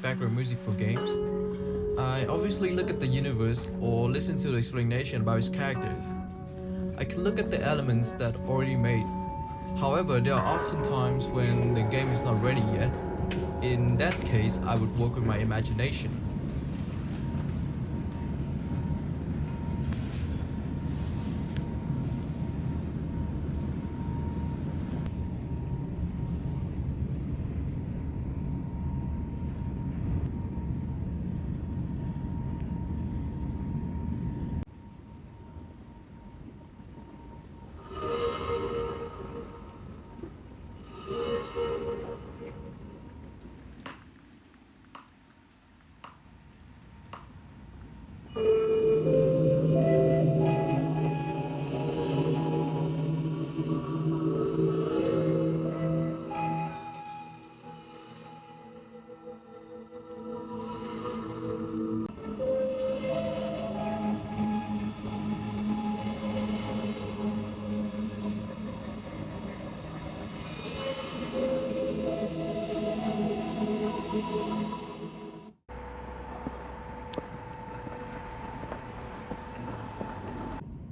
background music for games, I obviously look at the universe or listen to the explanation about its characters. I can look at the elements that already made. However, there are often times when the game is not ready yet. In that case, I would work with my imagination.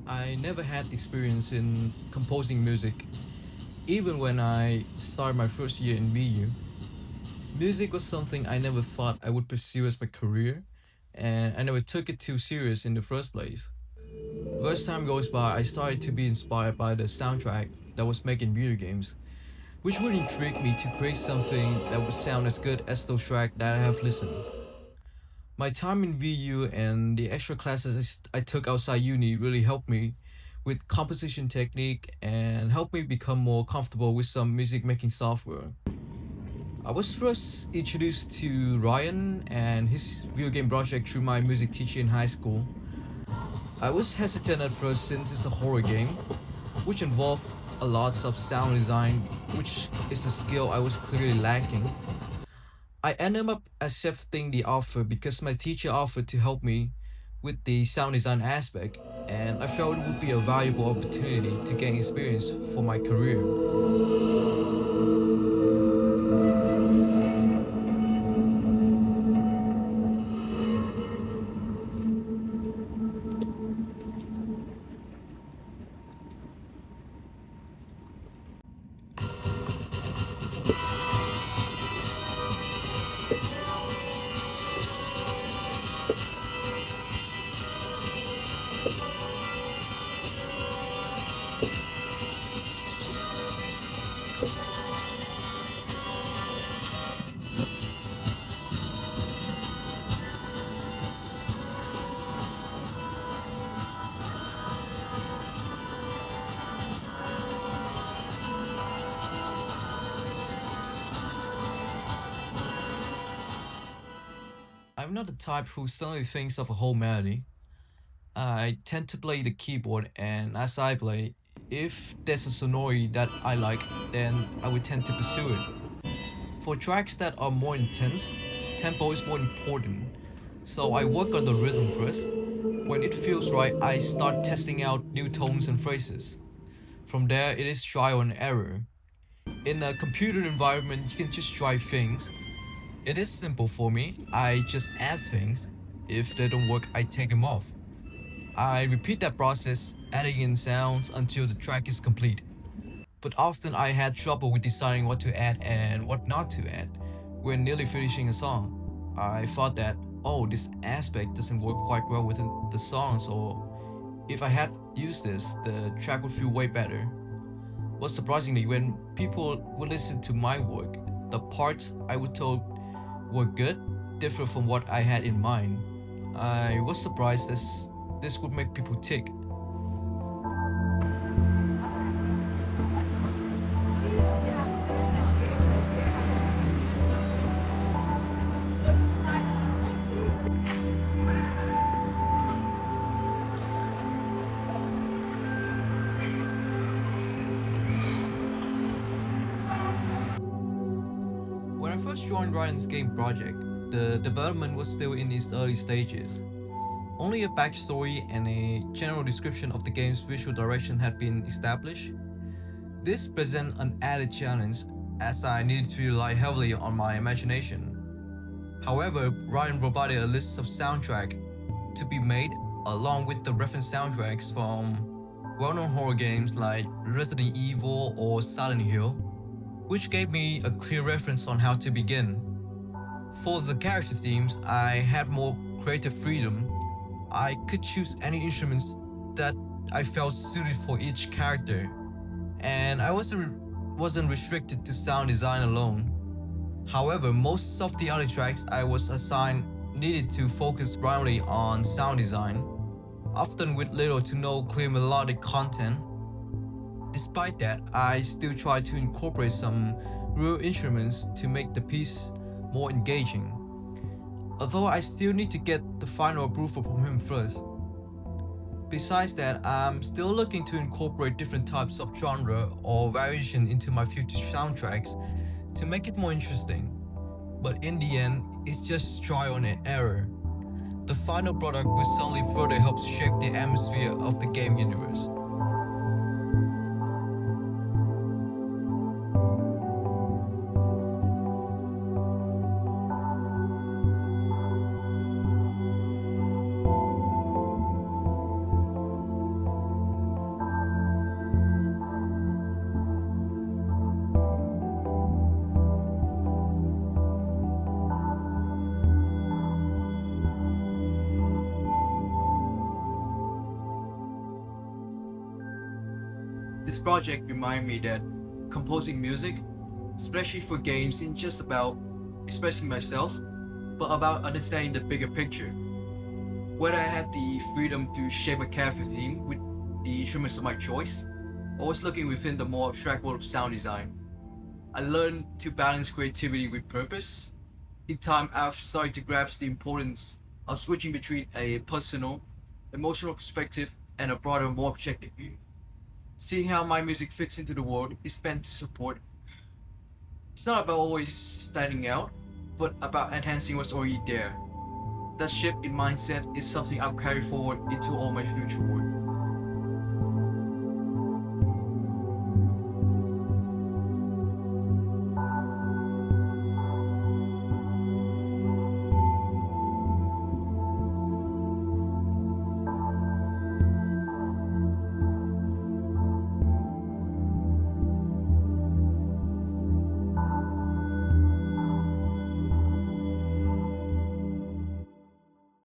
I never had experience in composing music. Even when I started my first year in VU, music was something I never thought I would pursue as my career, and I never took it too serious in the first place. But as time goes by, I started to be inspired by the soundtrack that was made in video games, which would intrigue me to create something that would sound as good as those tracks that I have listened. My time in VU and the extra classes I took outside uni really helped me with composition technique and helped me become more comfortable with some music making software. I was first introduced to Ryan and his video game project through my music teacher in high school. I was hesitant at first since it's a horror game, which involved a lot of sound design, which is a skill I was clearly lacking. I ended up accepting the offer because my teacher offered to help me with the sound design aspect, and I felt it would be a valuable opportunity to gain experience for my career. I'm not the type who suddenly thinks of a whole melody. I tend to play the keyboard, and as I play, if there's a sonority that I like, then I would tend to pursue it. For tracks that are more intense, tempo is more important. So I work on the rhythm first. When it feels right, I start testing out new tones and phrases. From there, it is trial and error. In a computer environment, you can just try things. It is simple for me. I just add things. If they don't work, I take them off. I repeat that process, adding in sounds until the track is complete. But often I had trouble with deciding what to add and what not to add when nearly finishing a song. I thought that, oh, this aspect doesn't work quite well within the song, so if I had used this, the track would feel way better. But surprisingly, when people would listen to my work, the parts I would told were good, different from what I had in mind. I was surprised that this would make people tick. When I first joined Ryan's game project, the development was still in its early stages. Only a backstory and a general description of the game's visual direction had been established. This presented an added challenge as I needed to rely heavily on my imagination. However, Ryan provided a list of soundtrack to be made along with the reference soundtracks from well-known horror games like Resident Evil or Silent Hill, which gave me a clear reference on how to begin. For the character themes, I had more creative freedom. I could choose any instruments that I felt suited for each character, and I wasn't restricted to sound design alone. However, most of the other tracks I was assigned needed to focus primarily on sound design, often with little to no clear melodic content. Despite that, I still tried to incorporate some real instruments to make the piece more engaging, although I still need to get the final approval from him first. Besides that, I'm still looking to incorporate different types of genre or variation into my future soundtracks to make it more interesting. But in the end, it's just trial and error. The final product will certainly further help shape the atmosphere of the game universe. This project reminded me that composing music, especially for games, isn't just about expressing myself, but about understanding the bigger picture. Whether I had the freedom to shape a character theme with the instruments of my choice, or was looking within the more abstract world of sound design, I learned to balance creativity with purpose. In time, I've started to grasp the importance of switching between a personal, emotional perspective and a broader, more objective view. Seeing how my music fits into the world is meant to support. It's not about always standing out, but about enhancing what's already there. That shift in mindset is something I'll carry forward into all my future work.